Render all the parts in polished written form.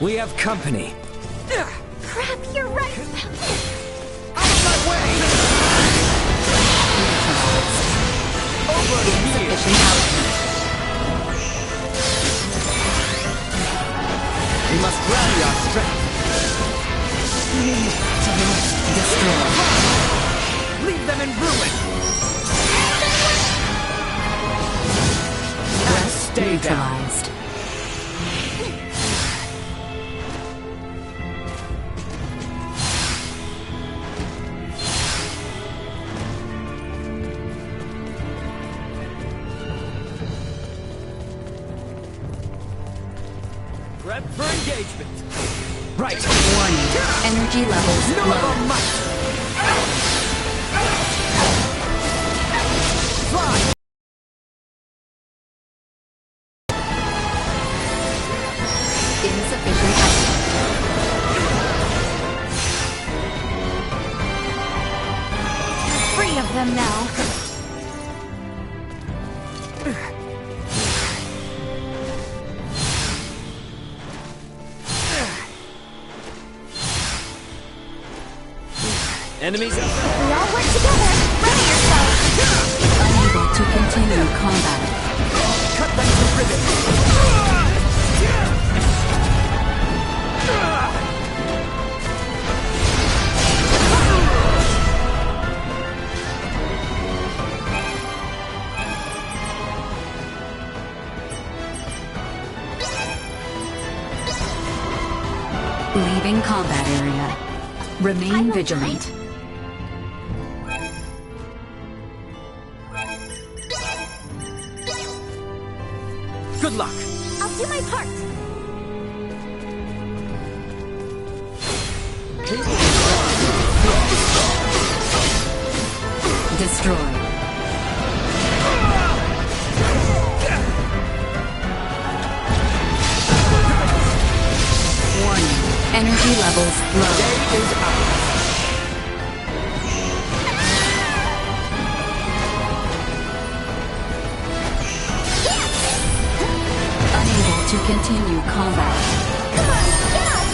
We have company. Crap, you're right. Out of my way! Over here! We must rally our strength. Destroy. Leave them in ruin! And stay neutralized. down. Prep for engagement. Right. Warning. Energy levels No low. might. Fly. Insufficient output. Free of them now. Enemies up. We all work together. Ready yourself. Unable to continue combat. Cut them to ribbons. Leaving combat area. Remain vigilant. Good luck. I'll do my part. Destroy. Warning. Energy levels low. Day is out. Unable to continue combat. Come on, get up.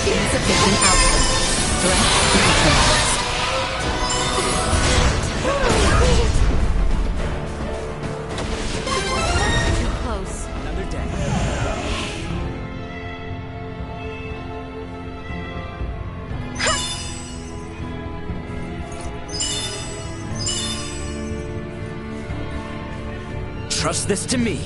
Insufficient output. Threat neutralized. Too close. Another day. Trust this to me.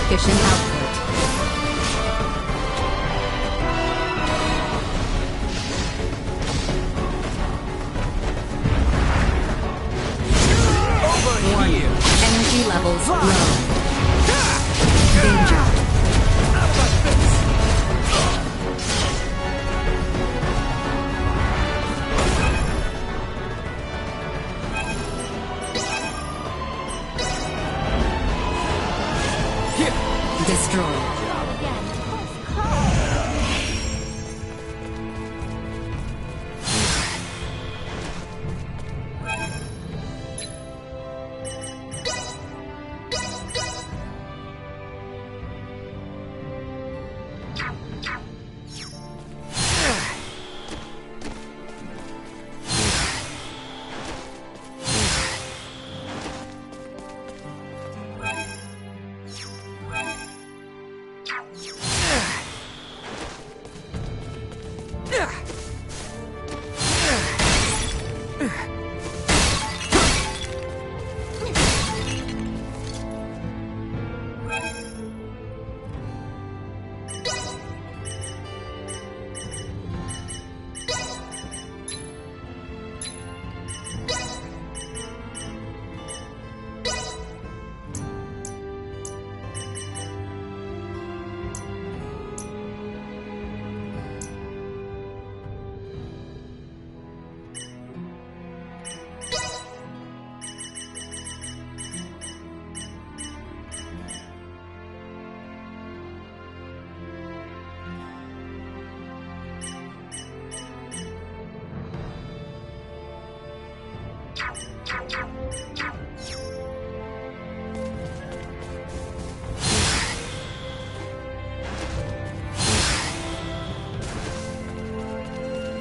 Insufficient output. Over here. Energy levels low. Danger. Out my face. Here. Destroyed. Again. Close call.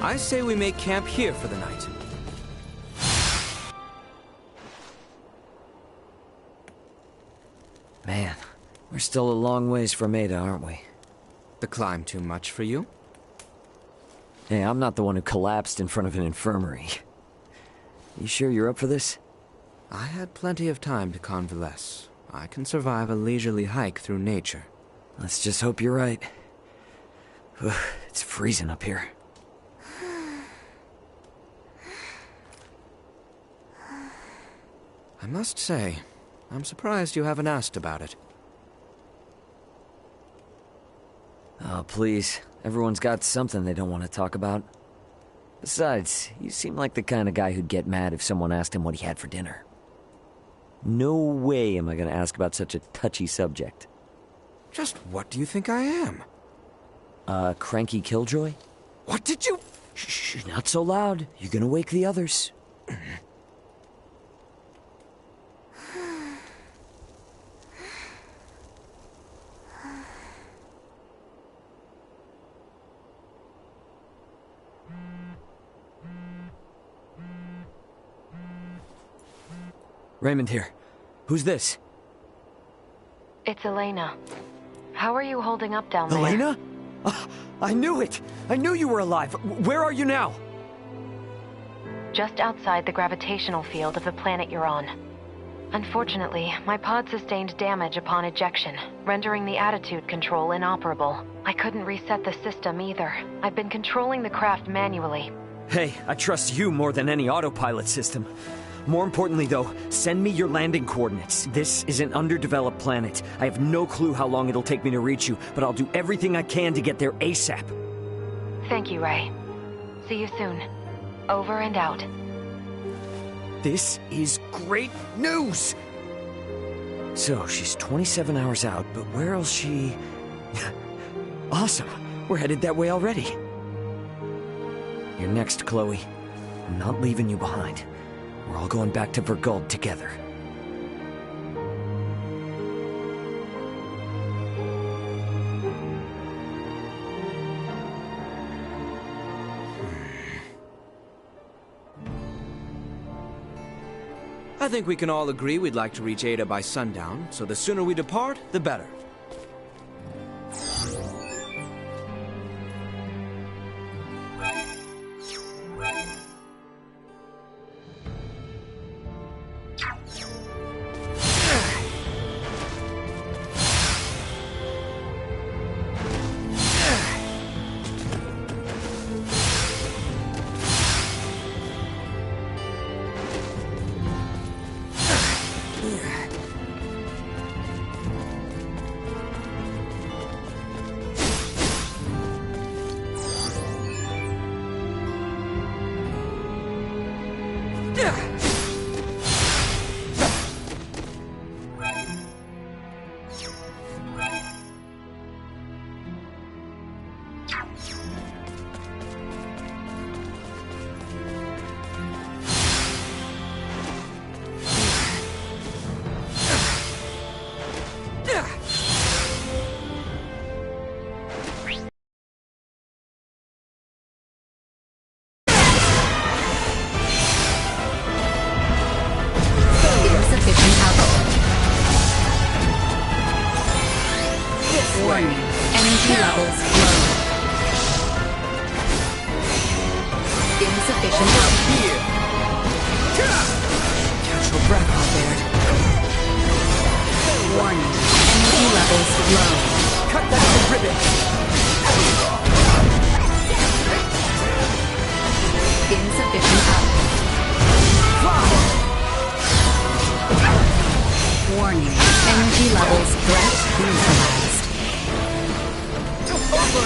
I say we make camp here for the night. Man, we're still a long ways from Ada, aren't we? The climb too much for you? Hey, I'm not the one who collapsed in front of an infirmary. You sure you're up for this? I had plenty of time to convalesce. I can survive a leisurely hike through nature. Let's just hope you're right. Ugh, it's freezing up here. I must say, I'm surprised you haven't asked about it. Oh, please. Everyone's got something they don't want to talk about. Besides, you seem like the kind of guy who'd get mad if someone asked him what he had for dinner. No way am I going to ask about such a touchy subject. Just what do you think I am? Cranky killjoy? What did you... Shh, not so loud. You're going to wake the others. Raymond here. Who's this? It's Elena. How are you holding up down there? Elena? I knew it! I knew you were alive! Where are you now? Just outside the gravitational field of the planet you're on. Unfortunately, my pod sustained damage upon ejection, rendering the attitude control inoperable. I couldn't reset the system either. I've been controlling the craft manually. Hey, I trust you more than any autopilot system. More importantly, though, send me your landing coordinates. This is an underdeveloped planet. I have no clue how long it'll take me to reach you, but I'll do everything I can to get there ASAP. Thank you, Ray. See you soon. Over and out. This is great news! So, she's 27 hours out, but where else she... Awesome! We're headed that way already. You're next, Chloe. I'm not leaving you behind. We're all going back to Verguld together. I think we can all agree we'd like to reach Ada by sundown, so the sooner we depart, the better. Warning. Energy levels low. Insufficient output. Here! Catch your breath, Albert. Warning. Energy levels low. Cut that to ribbons! Insufficient output. Warning. Energy levels threat neutralized.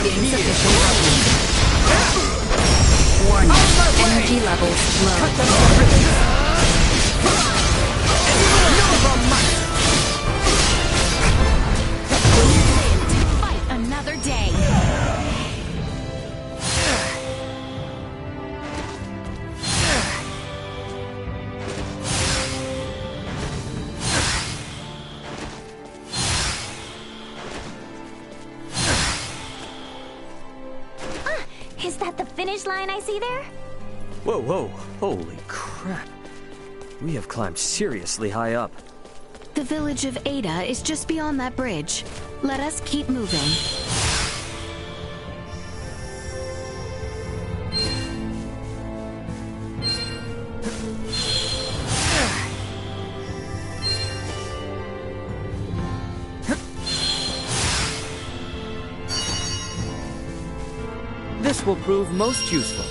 Insufficient output. Warning. Energy levels low. Fight another day. Is that the finish line I see there? Whoa, whoa, holy crap. We have climbed seriously high up. The village of Ada is just beyond that bridge. Let us keep moving. This will prove most useful.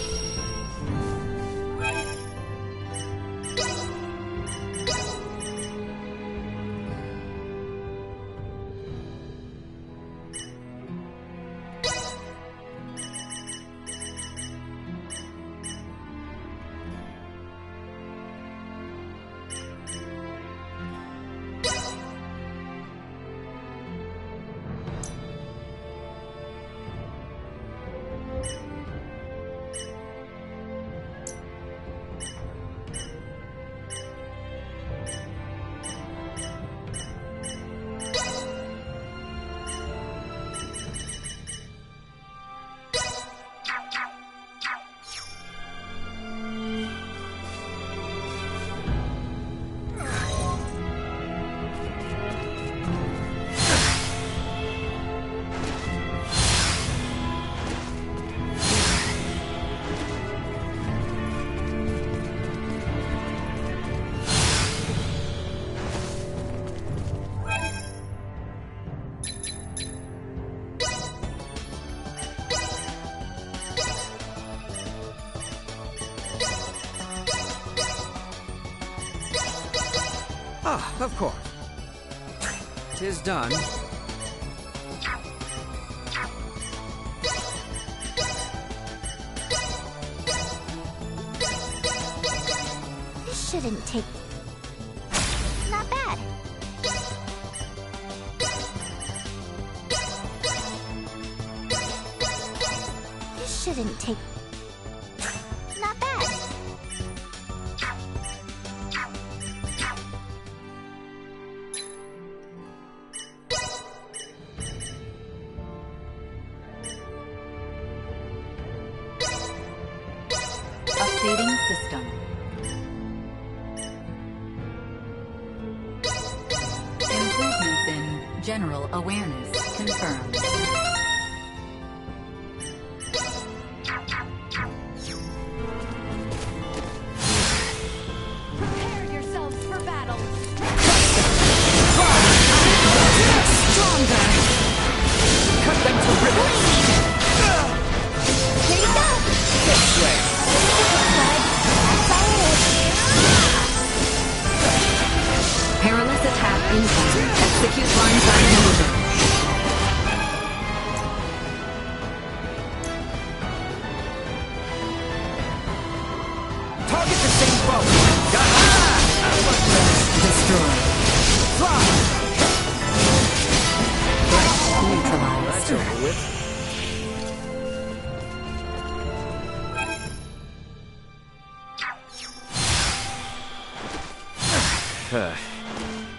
Ah, of course. 'Tis done. This shouldn't take... Not bad. This shouldn't take... Not bad. Updating system. Improvements in general awareness confirmed. Prepare yourselves for battle. Stronger! Cut them to ribbons! Here you go. This way! Perilous attack incoming. Execute blindside maneuver. Target the same boat! Destroy. Threat neutralized. That's over with.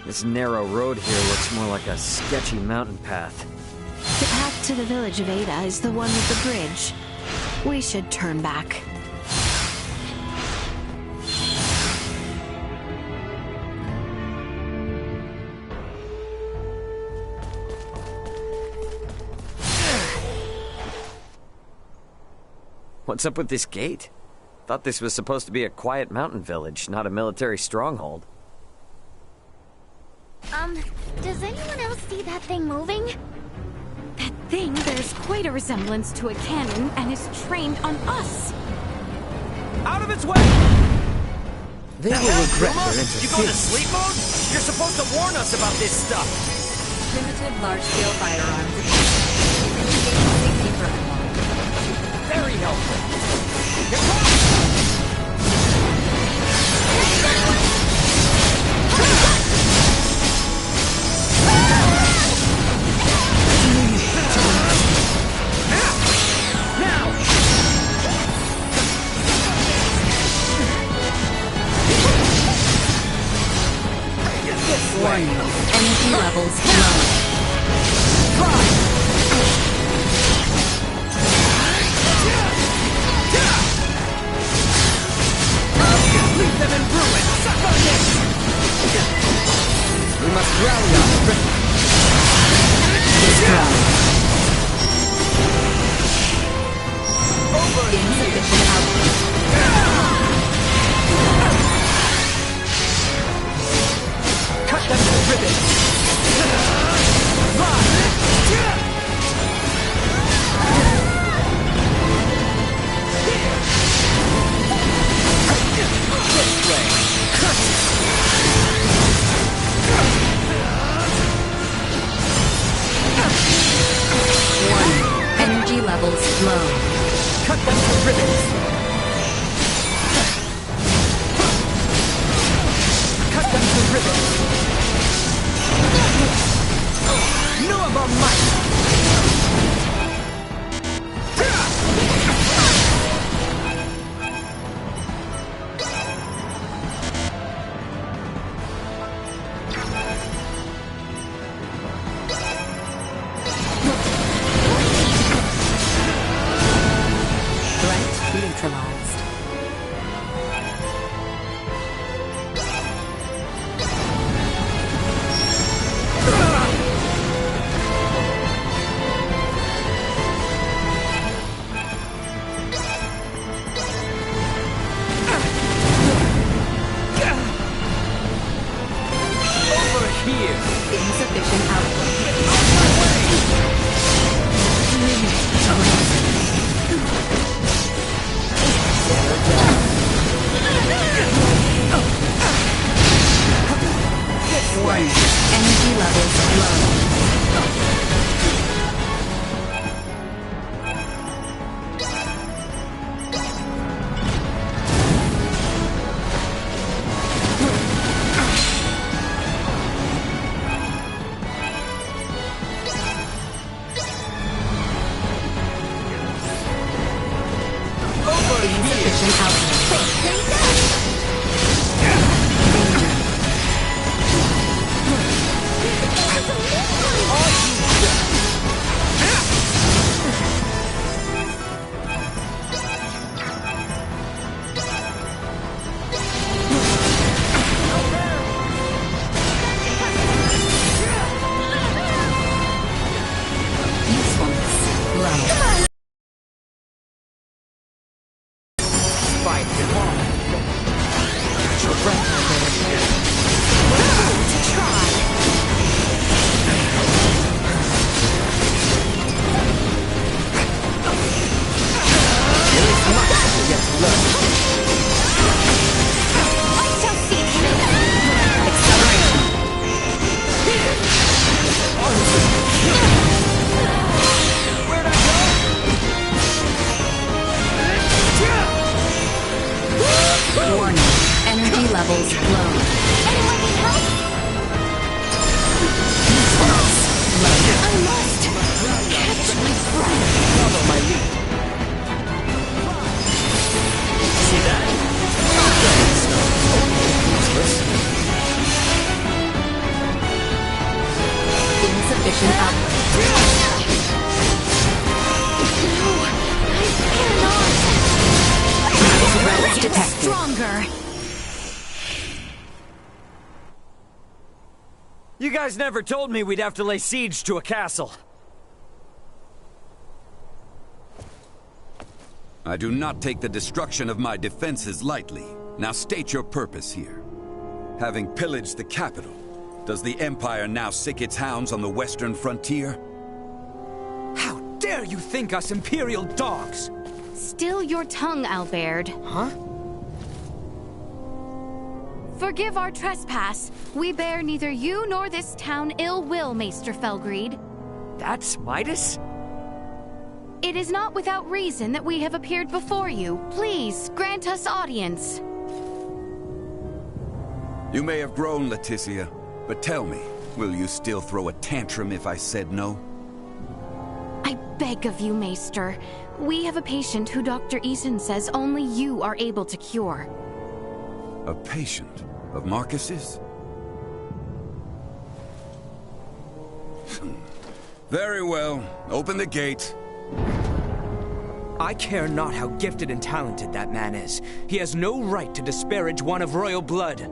This narrow road here looks more like a sketchy mountain path. The path to the village of Ada is the one with the bridge. We should turn back. What's up with this gate? Thought this was supposed to be a quiet mountain village, not a military stronghold. Does anyone else see that thing moving? That thing bears quite a resemblance to a cannon and is trained on us. Out of its way! They will regret their You going to interference. sleep mode? You're supposed to warn us about this stuff! Primitive large-scale firearms. Safety protocol. Very helpful. Warning. Energy levels low. Leave them in ruin! Suck on this! We must rally our strength. Insufficient output. Cut them to ribbons! Energy levels low. Cut them to ribbons! Cut them to ribbons! Know of our might! Threat neutralized. Over here! Insufficient output. Warning. Energy levels low. Insufficient output. Usefulness low. Fight them all! Your breath, To try. yet to learn. I shall see you. Acceleration. Where'd I go? Warning. Energy levels low. Anyone need help? I must catch my breath. Follow my lead. See that? Insufficient output. Threats detected. Stronger. You guys never told me we'd have to lay siege to a castle. I do not take the destruction of my defenses lightly. Now state your purpose here. Having pillaged the capital, does the Empire now sick its hounds on the western frontier? How dare you think us Imperial dogs? Still your tongue, Albert. Huh? Forgive our trespass. We bear neither you nor this town ill will, Maester Felgreed. That's Midas? It is not without reason that we have appeared before you. Please, grant us audience. You may have grown, Leticia, but tell me, will you still throw a tantrum if I said no? I beg of you, Maester. We have a patient who Dr. Eason says only you are able to cure. A patient of Marcus's? Very well. Open the gate. I care not how gifted and talented that man is. He has no right to disparage one of royal blood.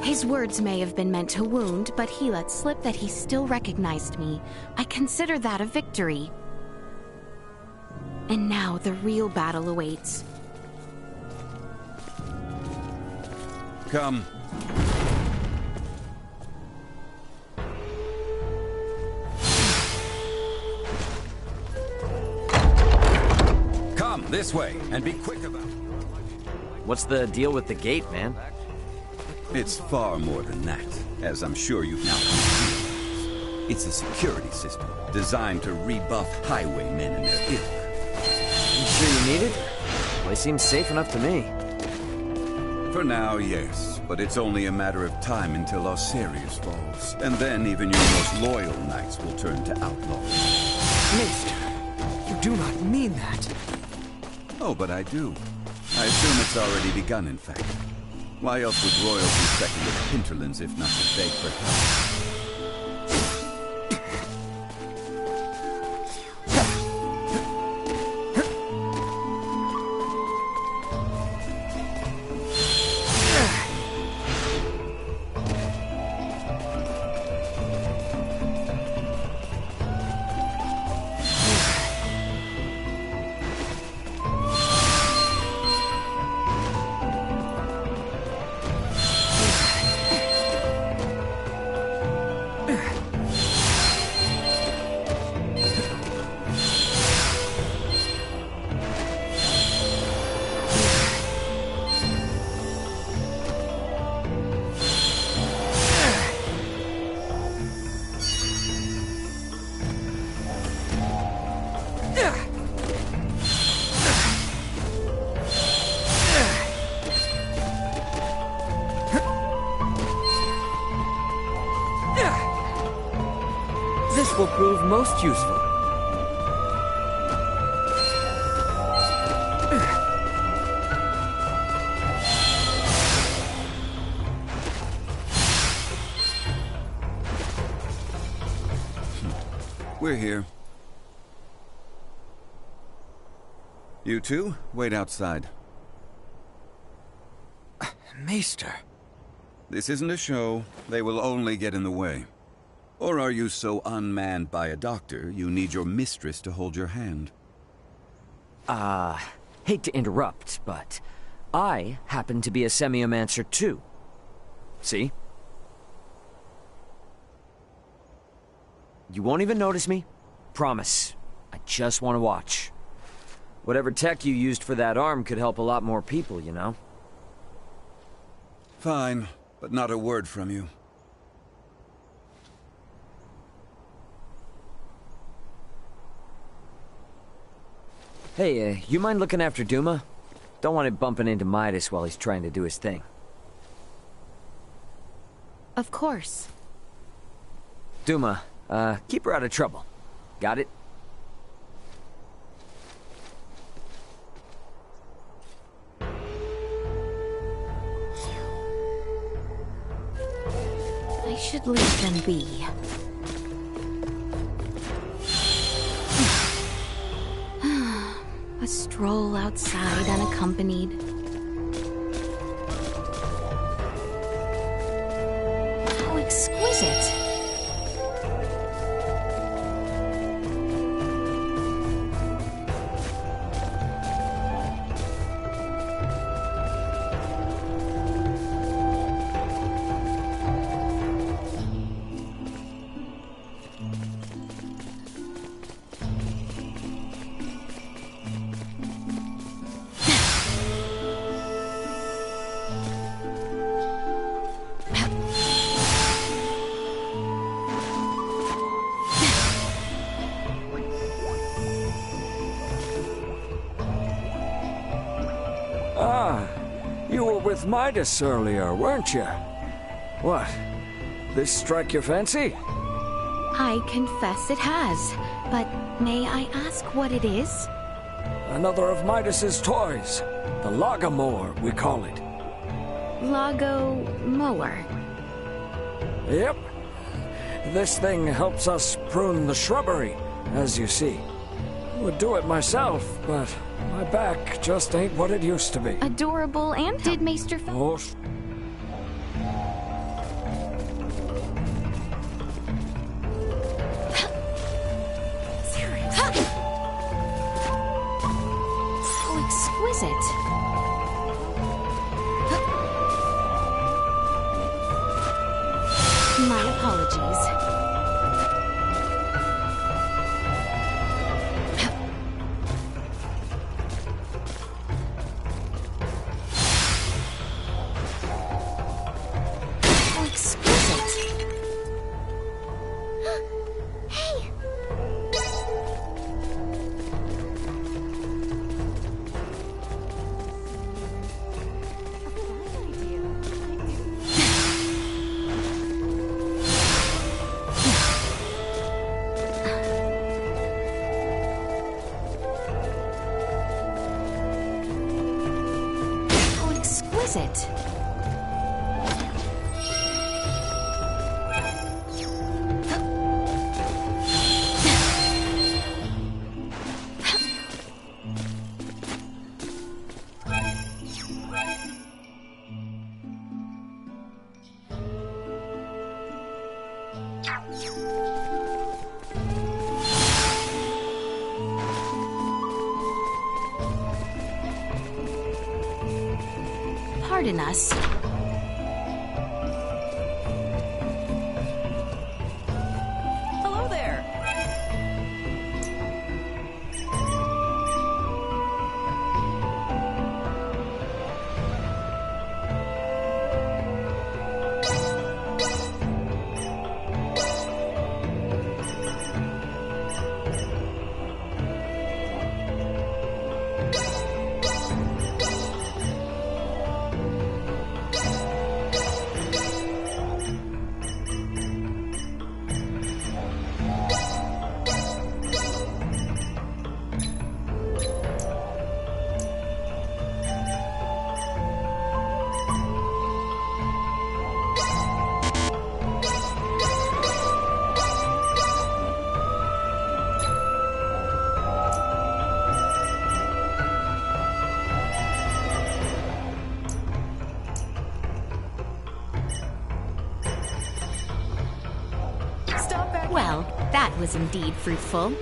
His words may have been meant to wound, but he let slip that he still recognized me. I consider that a victory. And now the real battle awaits. Come. Come, this way, and be quick about it. What's the deal with the gate, man? It's far more than that, as I'm sure you've now come to realize. It's a security system designed to rebuff highwaymen and their ilk. You sure you need it? Well, it seems safe enough to me. For now, yes, but it's only a matter of time until Osirius falls. And then even your most loyal knights will turn to outlaws. Maester, you do not mean that. Oh, but I do. I assume it's already begun, in fact. Why else would royalty second with hinterlands if not to beg for help? This will prove most useful. We're here. You two, wait outside. Maester. This isn't a show. They will only get in the way. Or are you so unmanned by a doctor, you need your mistress to hold your hand? Hate to interrupt, but I happen to be a semiomancer too. See? You won't even notice me. Promise. I just want to watch. Whatever tech you used for that arm could help a lot more people, you know? Fine, but not a word from you. Hey, you mind looking after Duma? Don't want it bumping into Midas while he's trying to do his thing. Of course. Duma, keep her out of trouble. Got it? I should leave them be. A stroll outside unaccompanied. How exquisite! with Midas earlier, weren't you? What? This strike your fancy? I confess it has, but may I ask what it is? Another of Midas's toys. The Logomore, we call it. Lago mower. Yep. This thing helps us prune the shrubbery, as you see. Would do it myself, but my back just ain't what it used to be. Adorable and did Maester Oh, so exquisite. My apologies. So exquisite. Hey! So exquisite. Pardon us. Hello there. Well, that was indeed fruitful.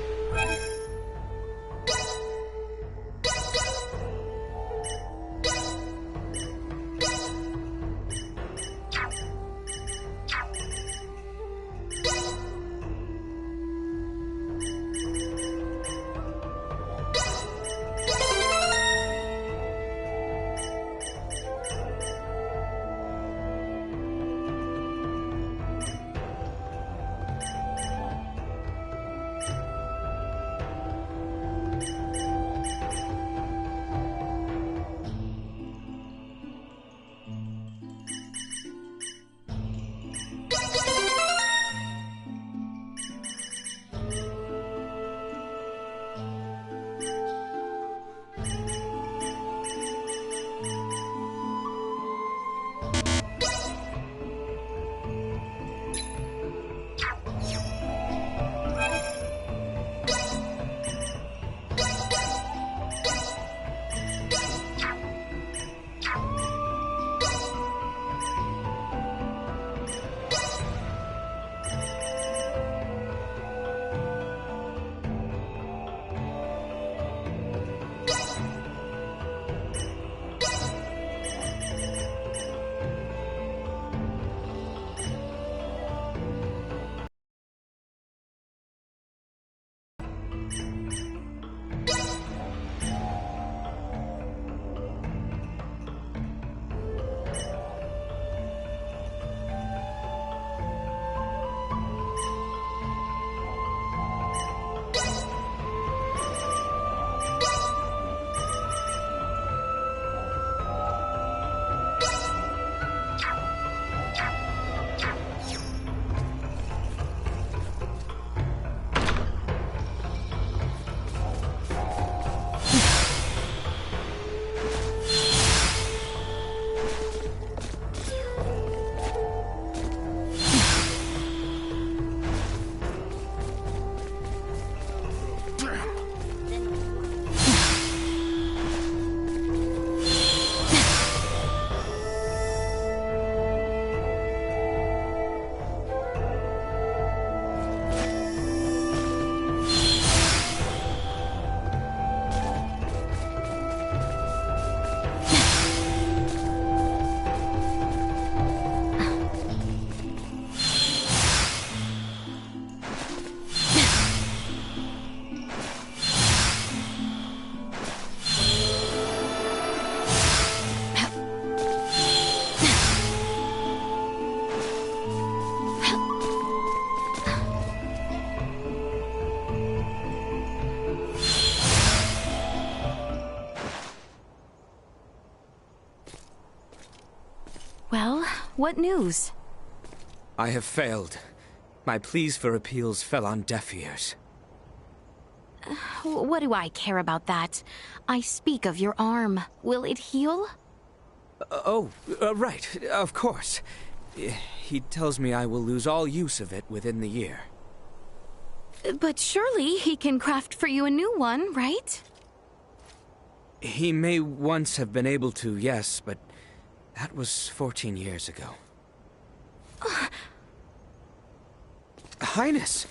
What news? I have failed. My pleas for appeals fell on deaf ears. What do I care about that? I speak of your arm. Will it heal? Right, of course. He tells me I will lose all use of it within the year. But surely he can craft for you a new one, right? He may once have been able to, yes, but that was 14 years ago. Highness!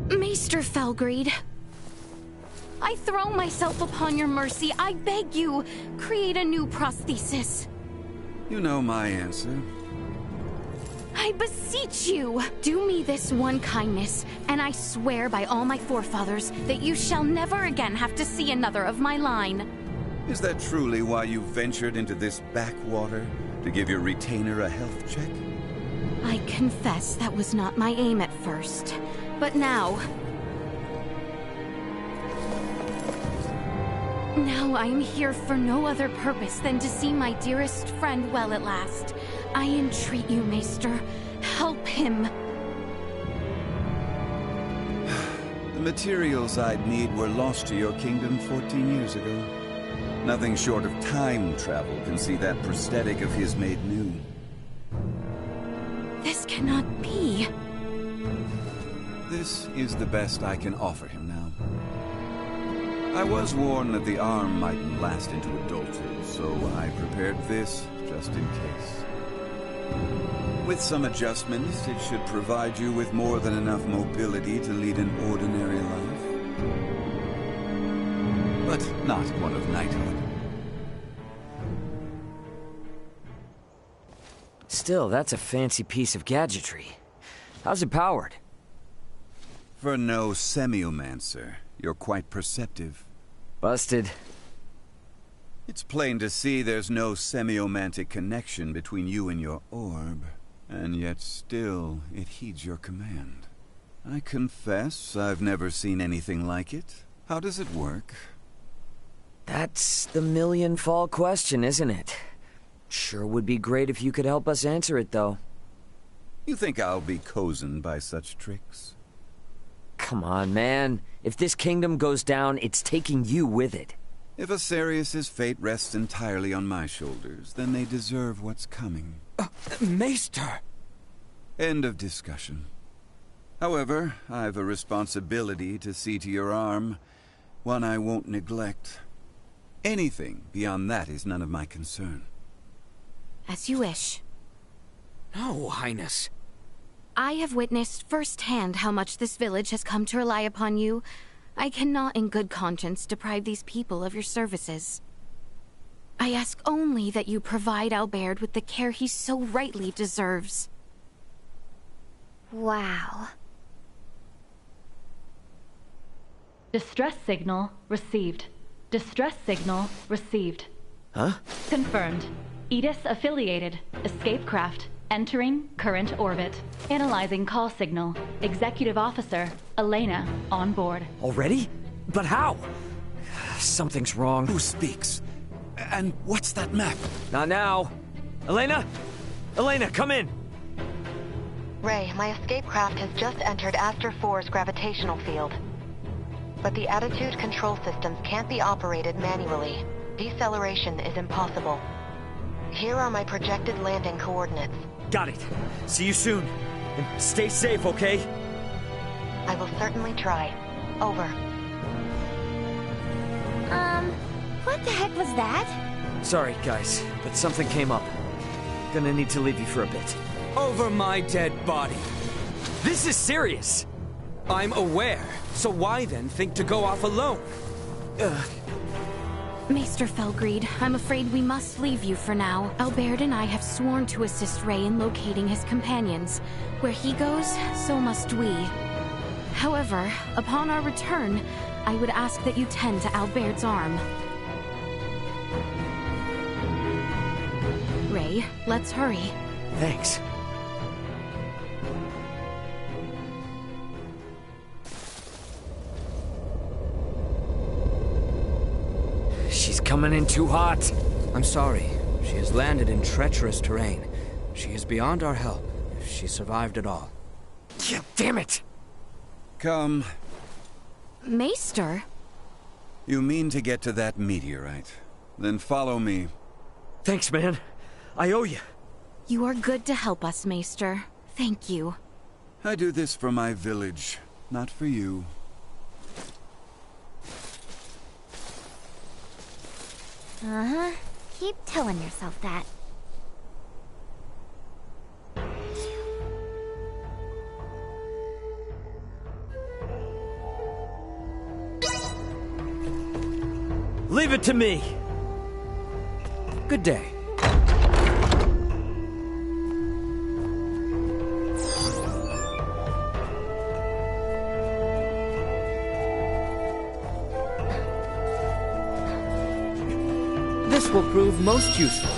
Maester Felgreed, I throw myself upon your mercy. I beg you, create a new prosthesis. You know my answer. I beseech you, do me this one kindness, and I swear by all my forefathers that you shall never again have to see another of my line. Is that truly why you ventured into this backwater? To give your retainer a health check? I confess that was not my aim at first, but now I'm here for no other purpose than to see my dearest friend well at last. I entreat you, Maester, help him. The materials I'd need were lost to your kingdom 14 years ago. Nothing short of time travel can see that prosthetic of his made new. This cannot be. This is the best I can offer him now. I was warned that the arm mightn't last into adulthood, so I prepared this just in case. With some adjustments, it should provide you with more than enough mobility to lead an ordinary life. But not one of knighthood. Still, that's a fancy piece of gadgetry. How's it powered? For no semiomancer, you're quite perceptive. Busted. It's plain to see there's no semiomantic connection between you and your orb, and yet still it heeds your command. I confess I've never seen anything like it. How does it work? That's the million-fall question, isn't it? Sure would be great if you could help us answer it, though. You think I'll be cozened by such tricks? Come on, man. If this kingdom goes down, it's taking you with it. If Asarius' fate rests entirely on my shoulders, then they deserve what's coming. Maester! End of discussion. However, I've a responsibility to see to your arm, one I won't neglect. Anything beyond that is none of my concern. As you wish. No, Highness. I have witnessed firsthand how much this village has come to rely upon you. I cannot in good conscience deprive these people of your services. I ask only that you provide Albert with the care he so rightly deserves. Wow. Distress signal received. Distress signal received. Huh? Confirmed. Edis affiliated. Escape craft. Entering current orbit. Analyzing call signal. Executive Officer Elena on board. Already? But how? Something's wrong. Who speaks? And what's that map? Not now. Elena? Elena, come in! Ray, my escape craft has just entered Aster 4's gravitational field. But the attitude control systems can't be operated manually. Deceleration is impossible. Here are my projected landing coordinates. Got it. See you soon. And stay safe, okay? I will certainly try. Over. What the heck was that? Sorry, guys, but something came up. Gonna need to leave you for a bit. Over my dead body. This is serious! I'm aware, so why then think to go off alone? Maester Felgreed, I'm afraid we must leave you for now. Albert and I have sworn to assist Ray in locating his companions. Where he goes, so must we. However, upon our return, I would ask that you tend to Albert's arm. Ray, let's hurry. Thanks. She's coming in too hot. I'm sorry. She has landed in treacherous terrain. She is beyond our help, if she survived at all. Yeah, damn it! Come. Maester? You mean to get to that meteorite? Then follow me. Thanks, man. I owe you. You are good to help us, Maester. Thank you. I do this for my village, not for you. Uh-huh. Keep telling yourself that. Leave it to me! Good day. This will prove most useful.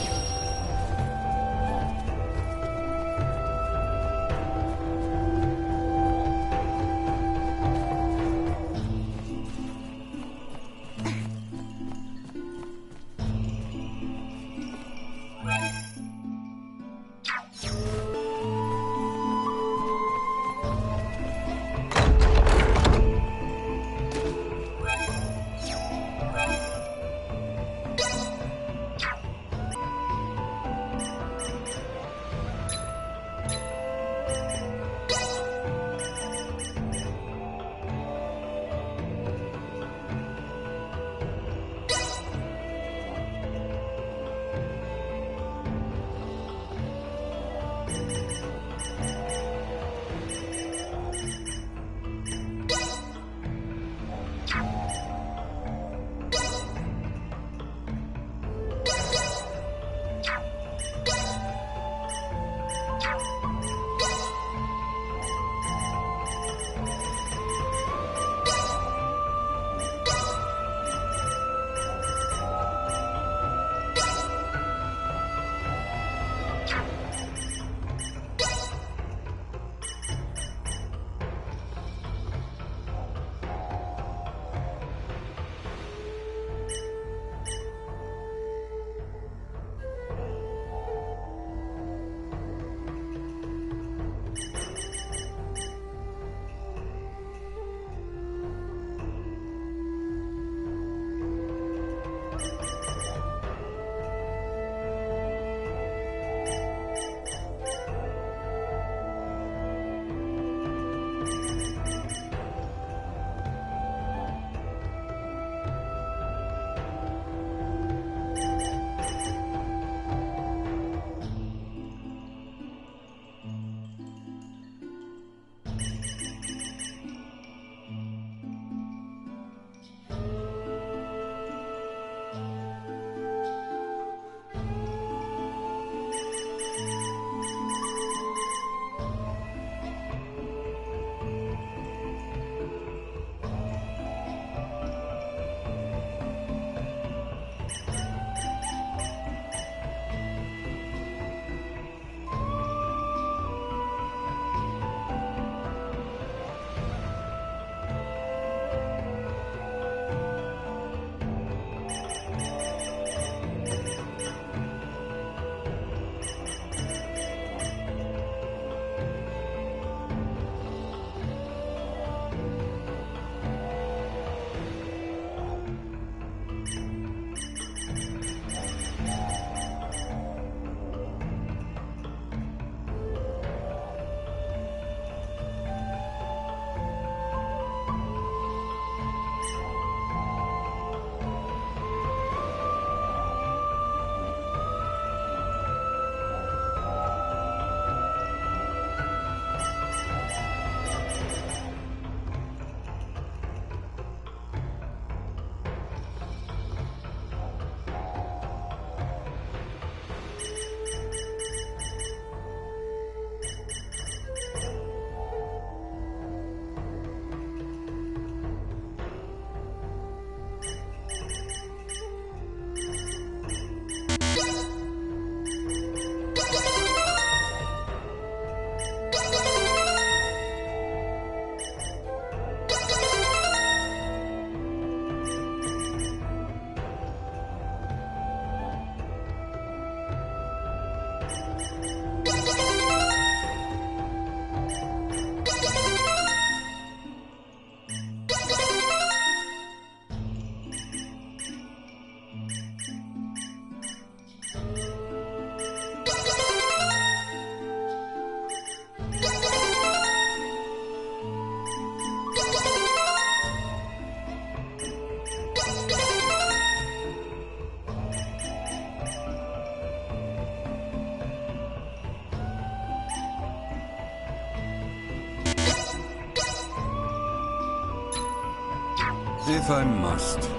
If I must.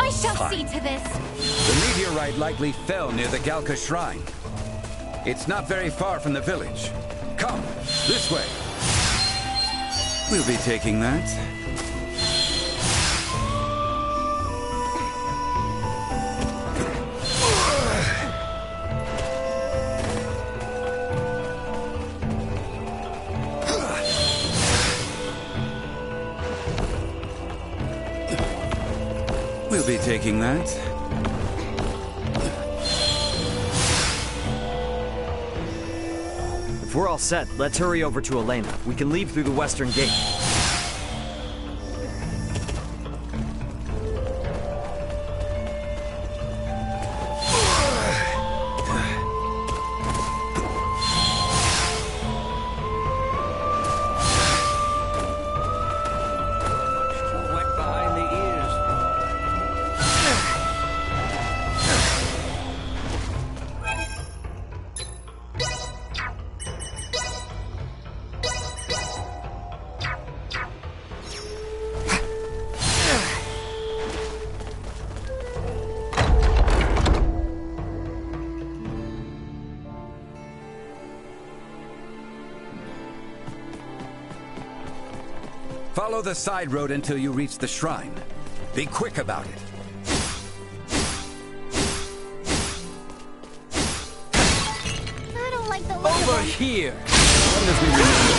I shall see to this. The meteorite likely fell near the Galka Shrine. It's not very far from the village. Come, this way. We'll be taking that. We'll be taking that. If we're all set, let's hurry over to Elena. We can leave through the western gate. Follow the side road until you reach the shrine. Be quick about it. I don't like the look of Over him. here! Long as we remember.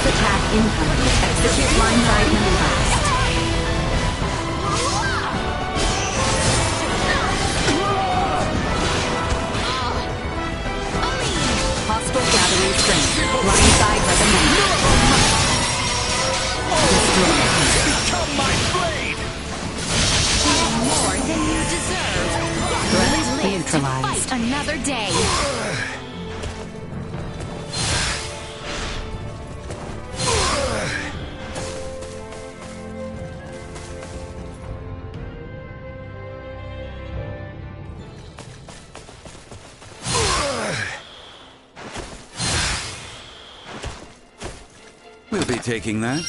Attack incoming. Execute blindside mini blast. Hostile gathering strength. Blindside recommended. Become my blade! More than you deserve. Threat neutralized. Fight another day. We'll be taking that.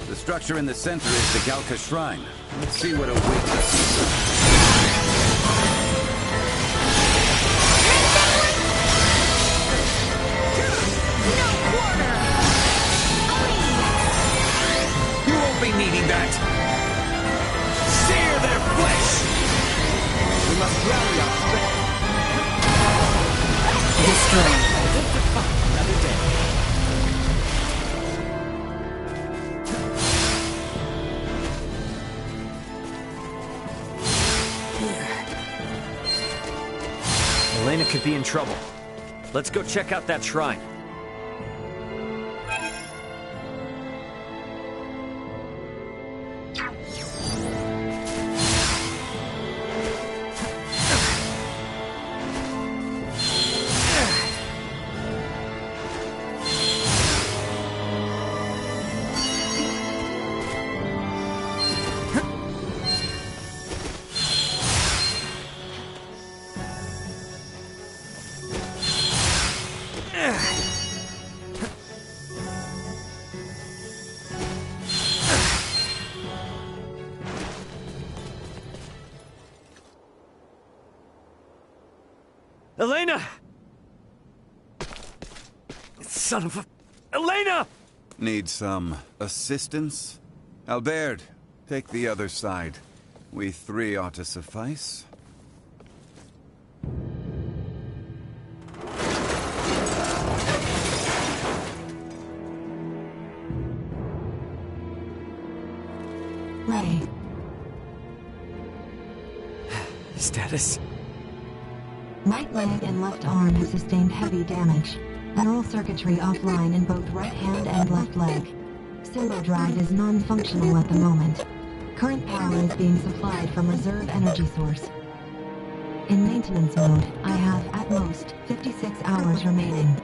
The structure in the center is the Galka Shrine. Let's see what awaits us. You won't be needing that! Sear their flesh! We must rally our strength. Destroy. Another day. Elena could be in trouble. Let's go check out that shrine. Elena! Son of a... Elena! Need some assistance? Albert, take the other side. We three ought to suffice. Lay. Status? Right leg and left arm have sustained heavy damage. Neural circuitry offline in both right hand and left leg. Simbo drive is non-functional at the moment. Current power is being supplied from reserve energy source. In maintenance mode, I have, at most, 56 hours remaining.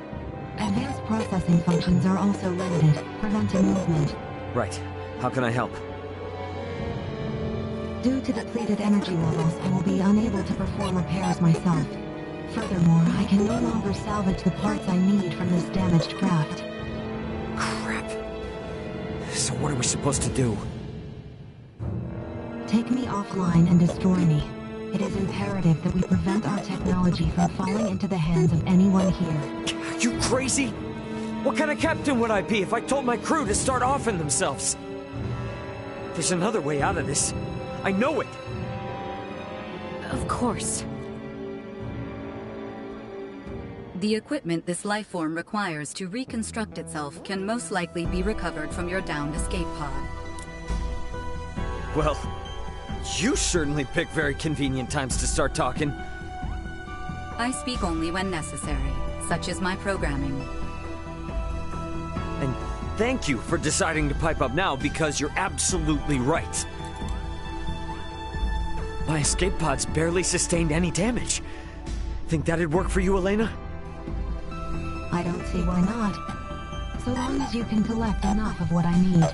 Advanced processing functions are also limited, preventing movement. Right. How can I help? Due to depleted energy levels, I will be unable to perform repairs myself. Furthermore, I can no longer salvage the parts I need from this damaged craft. Crap. So what are we supposed to do? Take me offline and destroy me. It is imperative that we prevent our technology from falling into the hands of anyone here. Are you crazy? What kind of captain would I be if I told my crew to start offing themselves? There's another way out of this. I know it! Of course. The equipment this life form requires to reconstruct itself can most likely be recovered from your downed escape pod. Well, you certainly pick very convenient times to start talking. I speak only when necessary. Such is my programming. And thank you for deciding to pipe up now, because you're absolutely right. My escape pods barely sustained any damage. Think that'd work for you, Elena? I don't see why not. So long as you can collect enough of what I need.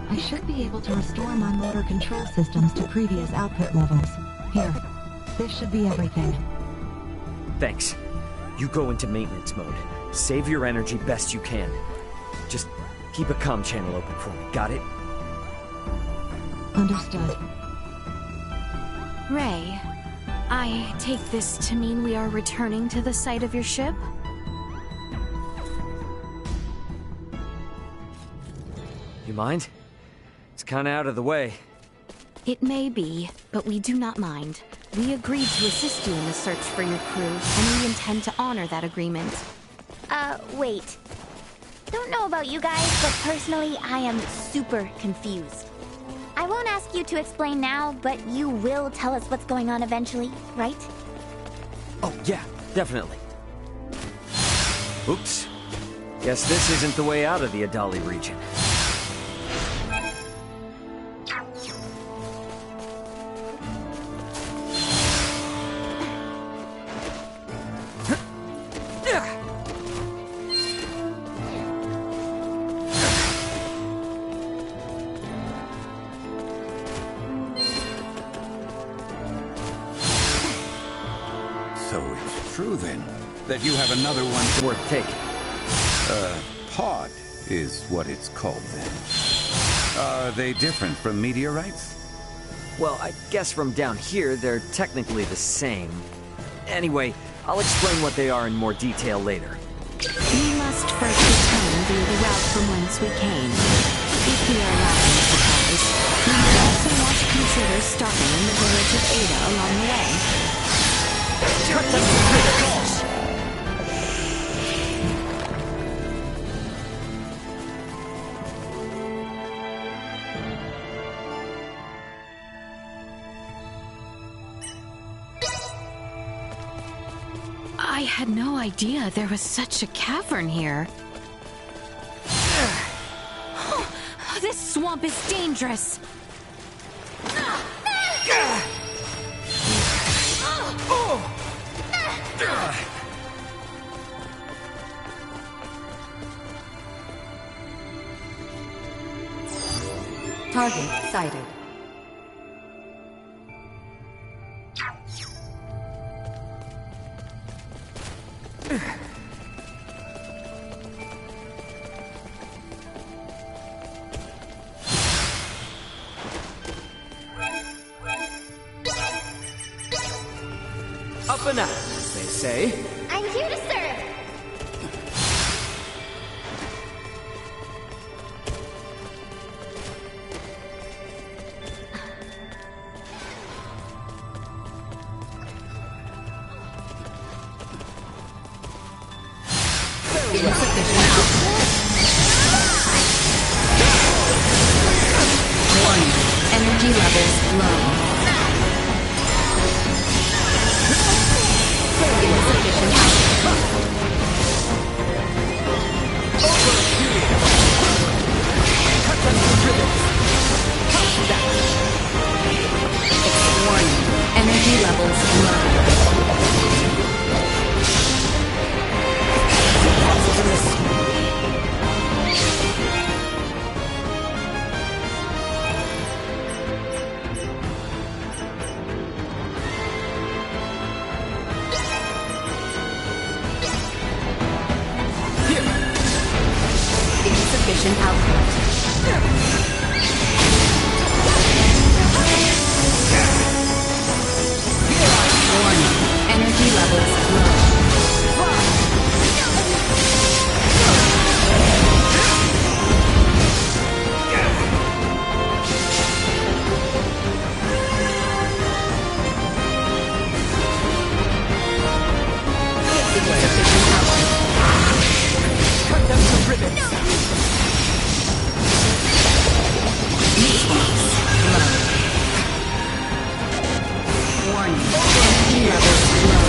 I should be able to restore my motor control systems to previous output levels. Here, this should be everything. Thanks. You go into maintenance mode. Save your energy best you can. Just keep a comm channel open for me, got it? Understood. Ray, I take this to mean we are returning to the site of your ship? You mind? It's kinda out of the way. It may be, but we do not mind. We agreed to assist you in the search for your crew, and we intend to honor that agreement. Wait. Don't know about you guys, but personally, I am super confused. I won't ask you to explain now, but you will tell us what's going on eventually, right? Oh, yeah, definitely. Oops. Guess this isn't the way out of the Adali region. So it's true then, that you have another one Worth taking. pod is what it's called then. Are they different from meteorites? Well, I guess from down here, they're technically the same. Anyway, I'll explain what they are in more detail later. We must first return via the route from whence we came. If we are lacking supplies, we might also want to consider starting in the village of Ada along the way. Cut them to I had no idea there was such a cavern here. This swamp is dangerous. Target sighted. Up and out, as they say. I'm here to serve! Insufficient output. Warning. Energy levels low. Insufficient output. Warning. Energy levels low. Insufficient output. Warning. Energy levels low. Insufficient output. Cut them to ribbons! Response low. Warning. Energy levels low.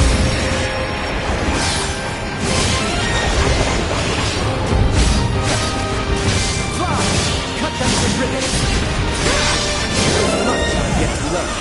Fly! Cut them to ribbons! There's much yet to learn.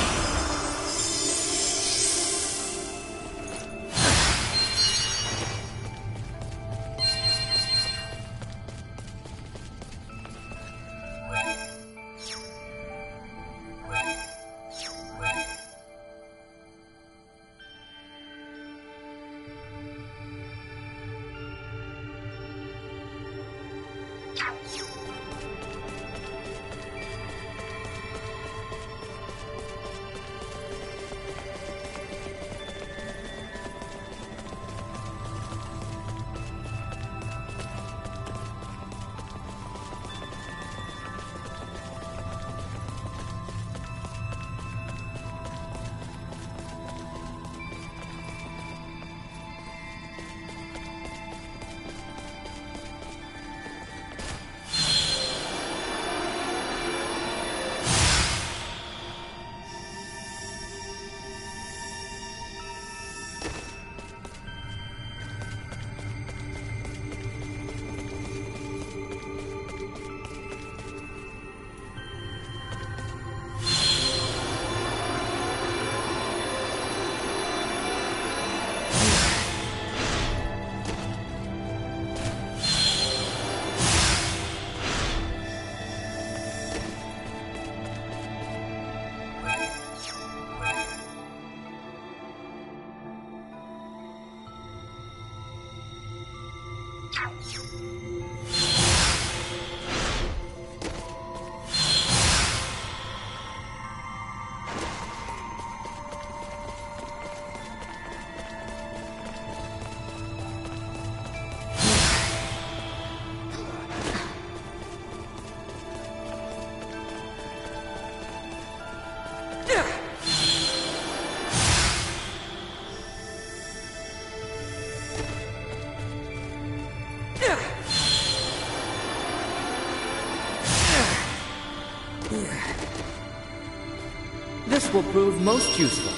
This will prove most useful.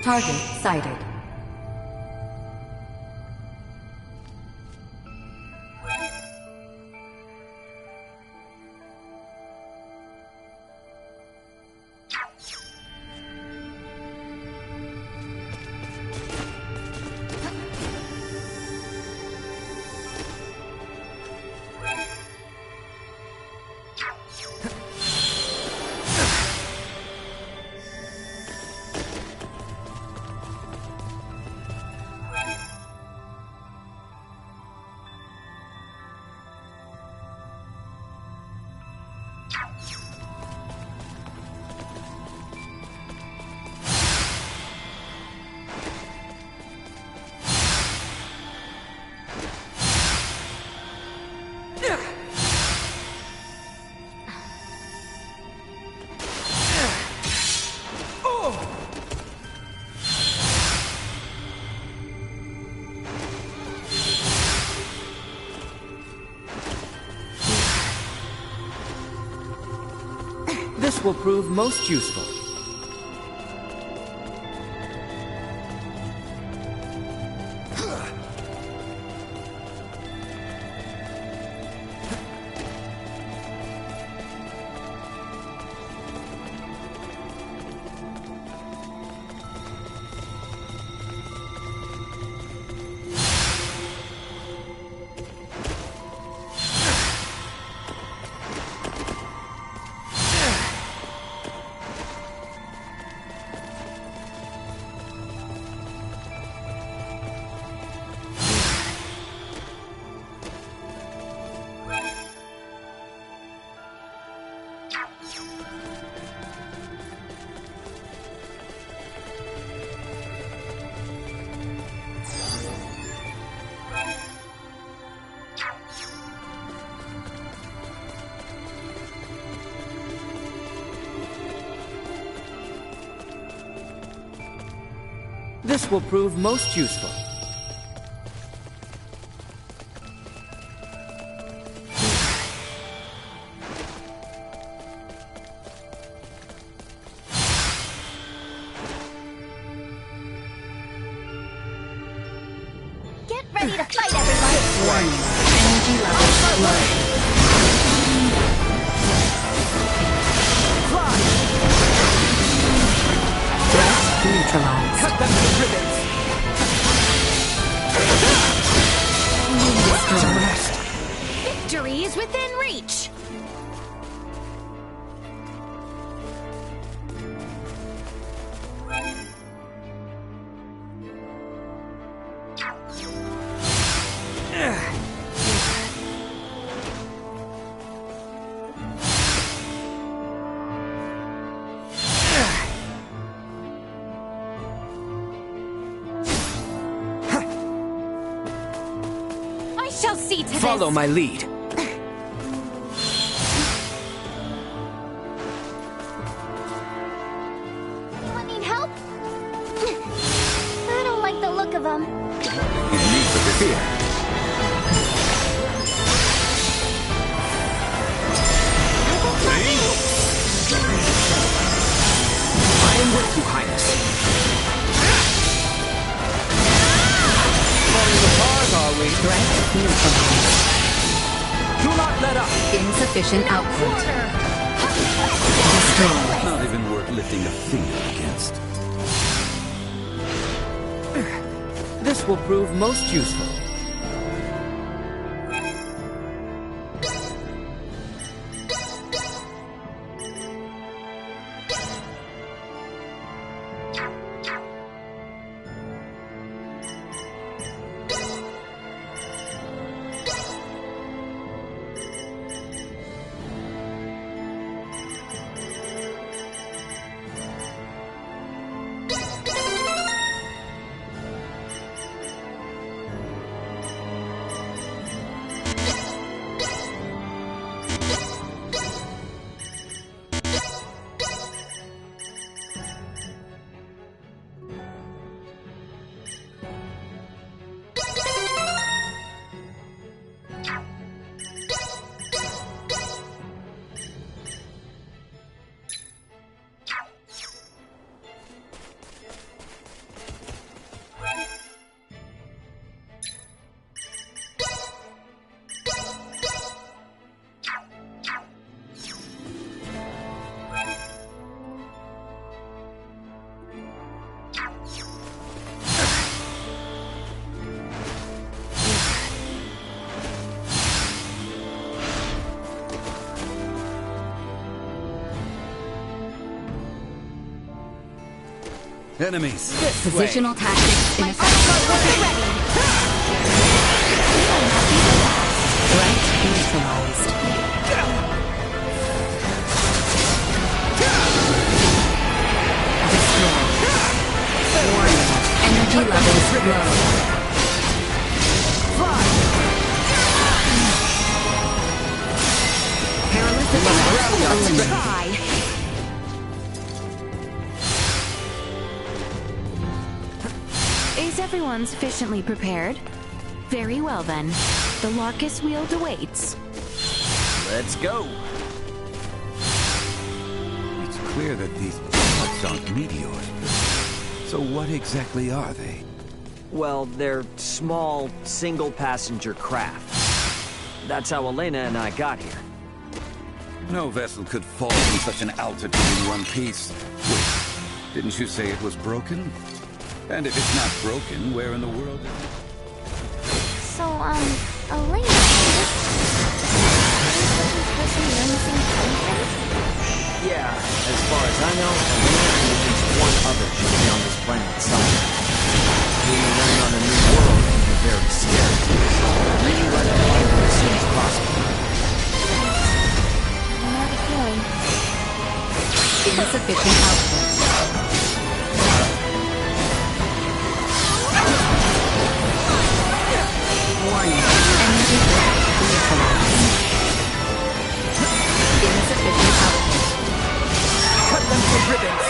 Target sighted. This will prove most useful. This will prove most useful. Get ready to fight, everybody! Warning. Energy levels low. Threat neutralized. Cut them to ribbons! Victory is within reach! I shall see to this! Follow my lead. Anyone need help? I don't like the look of them. You need to fear. I am with you, Highness. Falling apart, are we? Threat neutralized. Do not let up! Insufficient output. Destroyed. Not even worth lifting a finger against. This will prove most useful. Enemies! Positional tactics in effect. Threat neutralized. Destroyed. Warning. Energy levels low. Perilous effects eliminated. Is everyone sufficiently prepared? Very well then. The Larkus Wield awaits. Let's go. It's clear that these pods aren't meteors. So what exactly are they? Well, they're small, single-passenger craft. That's how Elena and I got here. No vessel could fall from such an altitude in one piece. Wait, didn't you say it was broken? And if it's not broken, where in the world is it? So, Elena, this person you're missing country? Yeah, as far as I know, Elena and at least one other should be on this planet somewhere. Being alone on a new world can be very scary. Really like to find her as soon as possible. I have a feeling. Insufficient output. Warning. Energy threat neutralized. Insufficient output. Cut them to ribbons!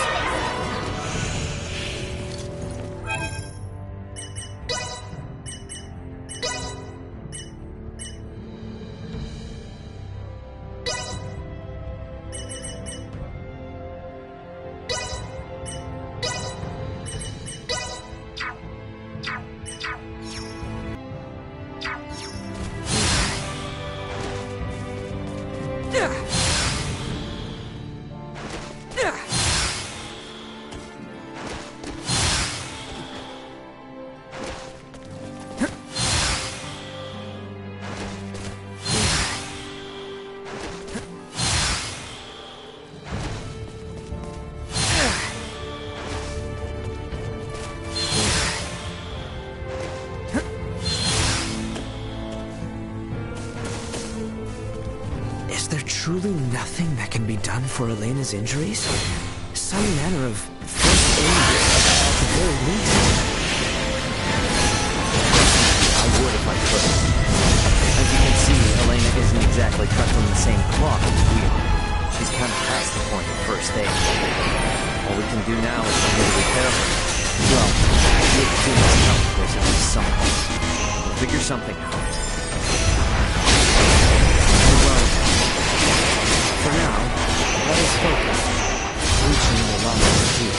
truly nothing that can be done for Elena's injuries? Some manner of first aid at the very least. I would if I could. As you can see, Elena isn't exactly cut from the same cloth as we are. She's kind of past the point of first aid. All we can do now is to repair her. Well, with too much help, there's at least some hope. We'll figure something out. For now, let us focus. Reaching the longest peak.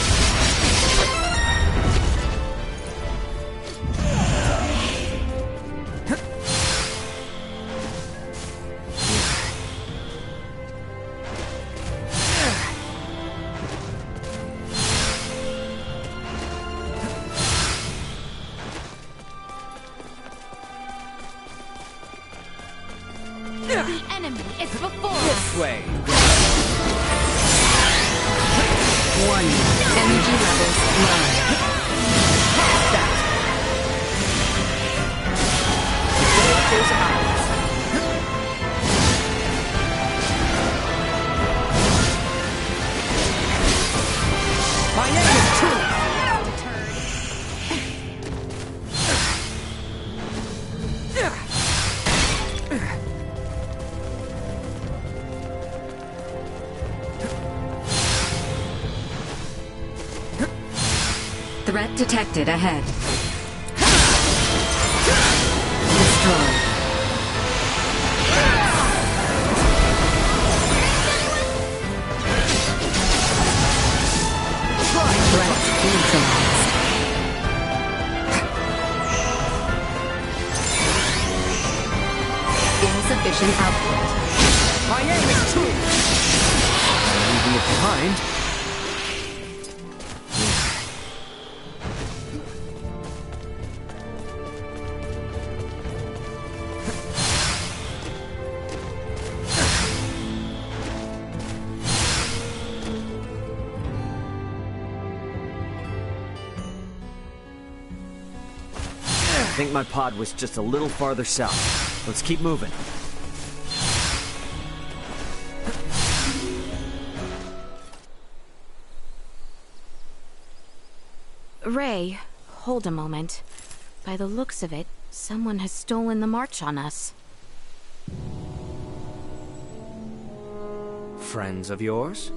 The enemy is before us. This way. 1. Energy levels low. Today is ours. My aim is true. Threat detected ahead. Destroy. Threat neutralized. Insufficient output. My aim is true. Leaving it behind. I think my pod was just a little farther south. Let's keep moving. Ray, hold a moment. By the looks of it, someone has stolen the march on us. Friends of yours?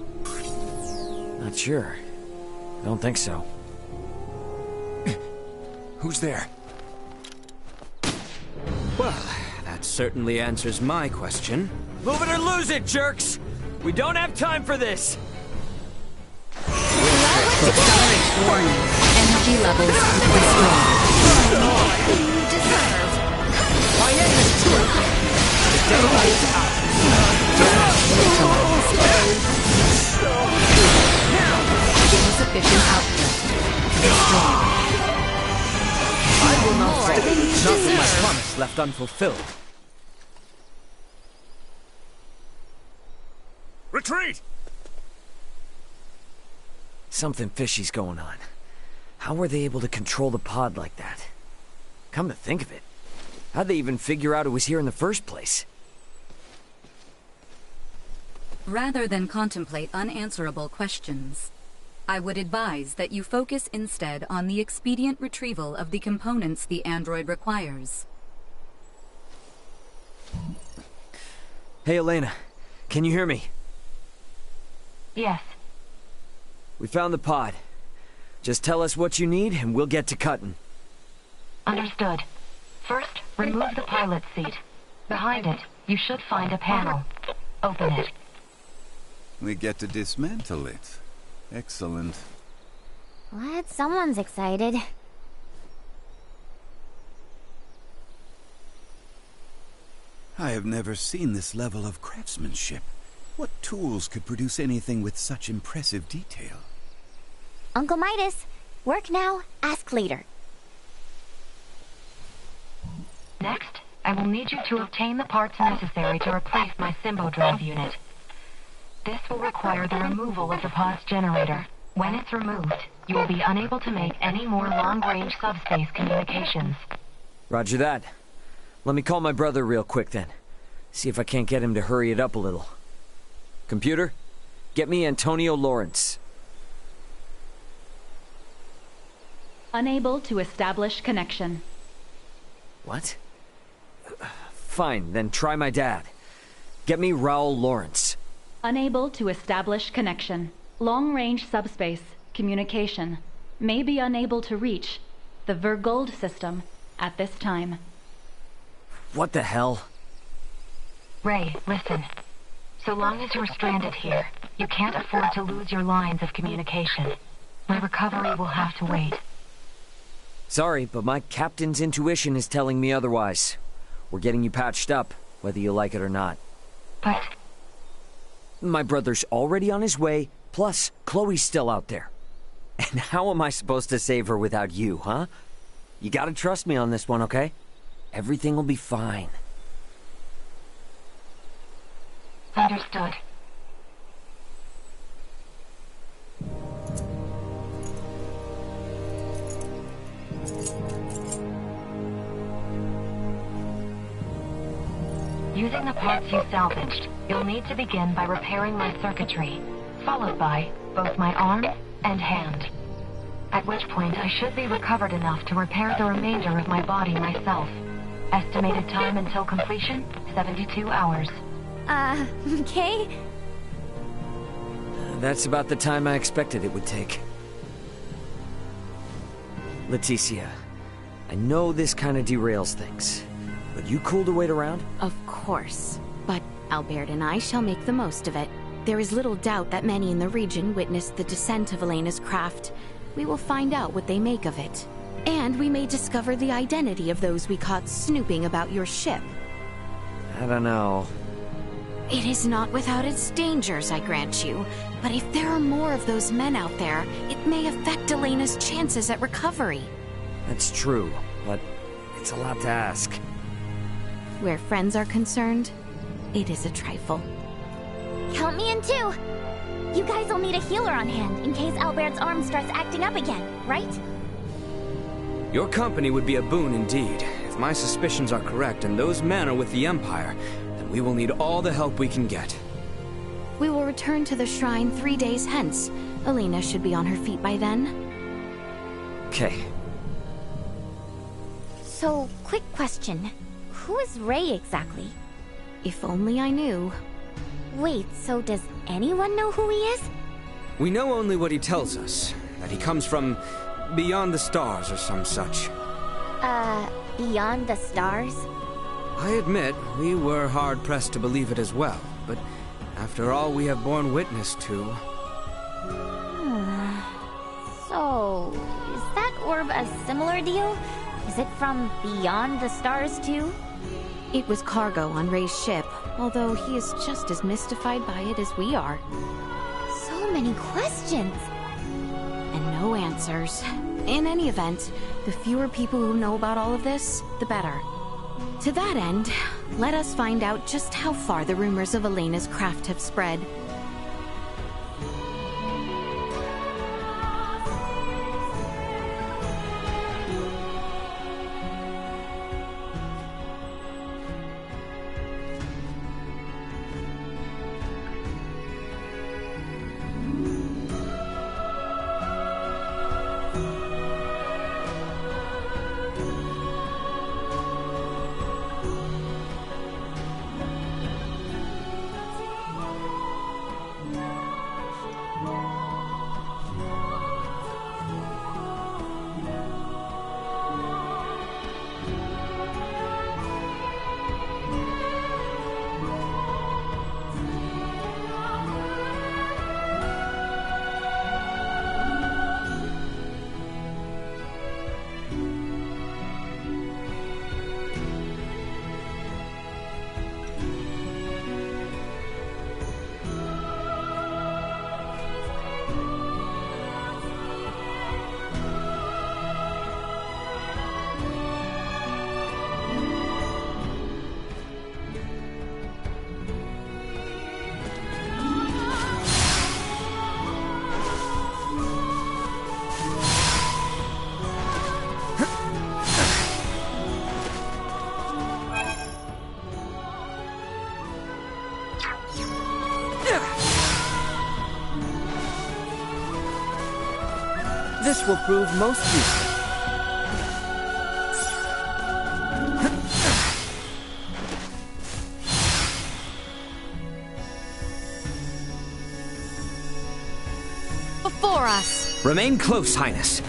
Not sure. I don't think so. Who's there? Well, that certainly answers my question. Move it or lose it, jerks! We don't have time for this! Warning. Energy levels restored. You deserve. My aim is true. Today is ours. Insufficient output. Destroy. I will not fail. Not with my promise left unfulfilled. Retreat! Something fishy's going on. How were they able to control the pod like that? Come to think of it, how'd they even figure out it was here in the first place? Rather than contemplate unanswerable questions, I would advise that you focus instead on the expedient retrieval of the components the android requires. Hey, Elena. Can you hear me? Yes. We found the pod. Just tell us what you need and we'll get to cutting. Understood. First, remove the pilot seat. Behind it, you should find a panel. Open it. We get to dismantle it. Excellent. What? Someone's excited. I have never seen this level of craftsmanship. What tools could produce anything with such impressive detail? Uncle Midas, work now, ask later. Next, I will need you to obtain the parts necessary to replace my Symbodrive unit. This will require the removal of the pod's generator. When it's removed, you will be unable to make any more long-range subspace communications. Roger that. Let me call my brother real quick then. See if I can't get him to hurry it up a little. Computer, get me Antonio Lawrence. Unable to establish connection. What? Fine, then try my dad. Get me Raul Lawrence. Unable to establish connection. Long-range subspace communication. May be unable to reach the Vergold system at this time. What the hell? Ray, listen. So long as you're stranded here, you can't afford to lose your lines of communication. My recovery will have to wait. Sorry, but my captain's intuition is telling me otherwise. We're getting you patched up, whether you like it or not. But... My brother's already on his way, plus Chloe's still out there. And how am I supposed to save her without you, huh? You gotta trust me on this one, okay? Everything will be fine. Understood. Using the parts you salvaged, you'll need to begin by repairing my circuitry, followed by both my arm and hand. At which point I should be recovered enough to repair the remainder of my body myself. Estimated time until completion, 72 hours. Okay? That's about the time I expected it would take. Leticia, I know this kind of derails things, but you cool to wait around? Of course. But Albert and I shall make the most of it. There is little doubt that many in the region witnessed the descent of Elena's craft. We will find out what they make of it. And we may discover the identity of those we caught snooping about your ship. I don't know. It is not without its dangers, I grant you. But if there are more of those men out there, it may affect Elena's chances at recovery. That's true, but it's a lot to ask. Where friends are concerned, it is a trifle. Count me in too! You guys will need a healer on hand in case Albert's arm starts acting up again, right? Your company would be a boon indeed. If my suspicions are correct and those men are with the Empire, then we will need all the help we can get. We will return to the shrine 3 days hence. Elena should be on her feet by then. Okay. So, quick question. Who is Ray exactly? If only I knew. Wait, so does anyone know who he is? We know only what he tells us. That he comes from beyond the stars or some such. Beyond the stars? I admit, we were hard-pressed to believe it as well, but after all we have borne witness to... So, is that orb a similar deal? Is it from beyond the stars too? It was cargo on Ray's ship, although he is just as mystified by it as we are. So many questions! And no answers. In any event, the fewer people who know about all of this, the better. To that end, let us find out just how far the rumors of Elena's craft have spread. This will prove most useful. Before us! Remain close, Highness.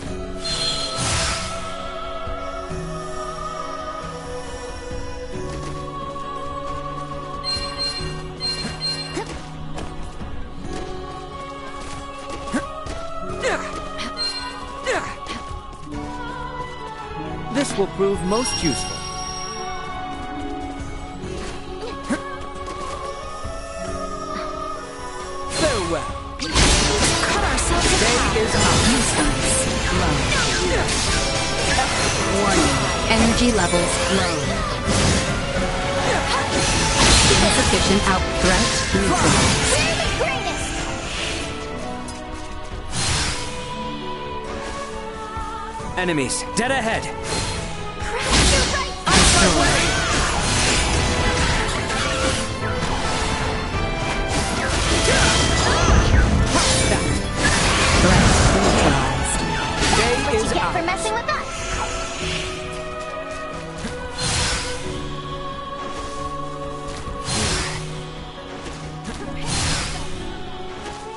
This will prove most useful. Farewell. Cut ourselves Day is out. Use low. Warning. Energy levels low. Insufficient out threat neutralized. We're the greatest! Enemies, dead ahead. What you get for messing with us?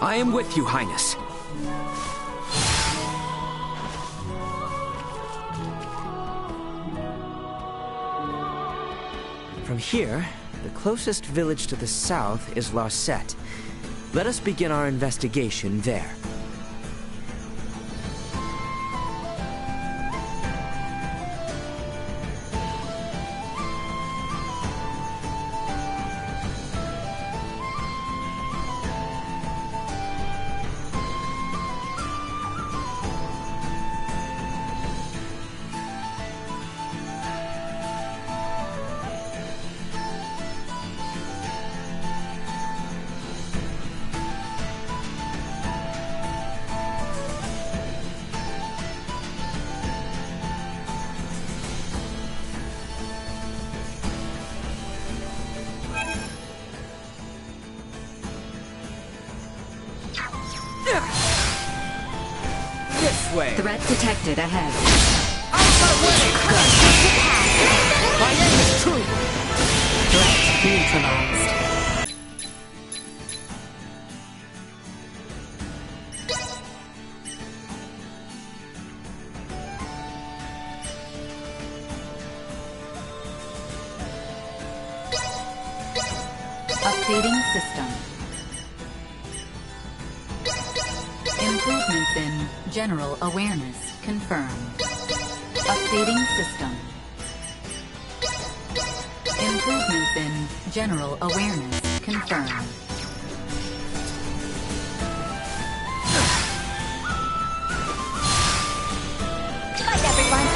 I am with you, Highness. From here, the closest village to the south is Larset. Let us begin our investigation there. This way. Threat detected ahead. My aim is true. Threat neutralized. Updating system. Improvements in general awareness confirmed. Updating system. Improvements in general awareness confirmed. Bye, everyone.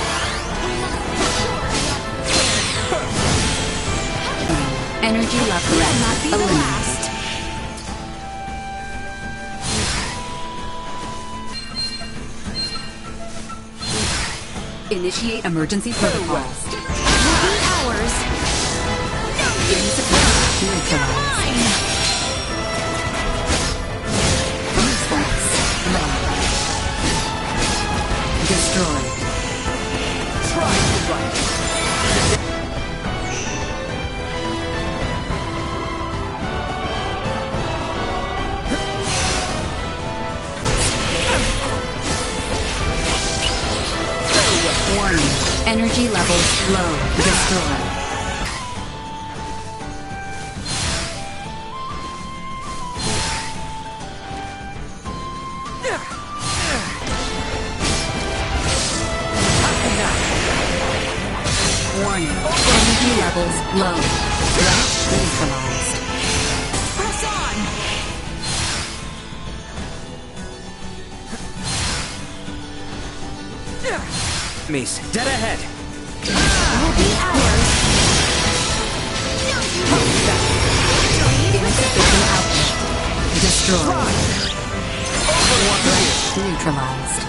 Energy level eliminated. Initiate emergency protocols. Hours. Insufficient neutralized. Response low. Destroyed. Try to run. Warning. Energy levels low. Destroyed. Warning. Energy levels low. Threat neutralized. Press on! Enemies, dead ahead. Will be ours. Insufficient output. Destroyed. Threat neutralized.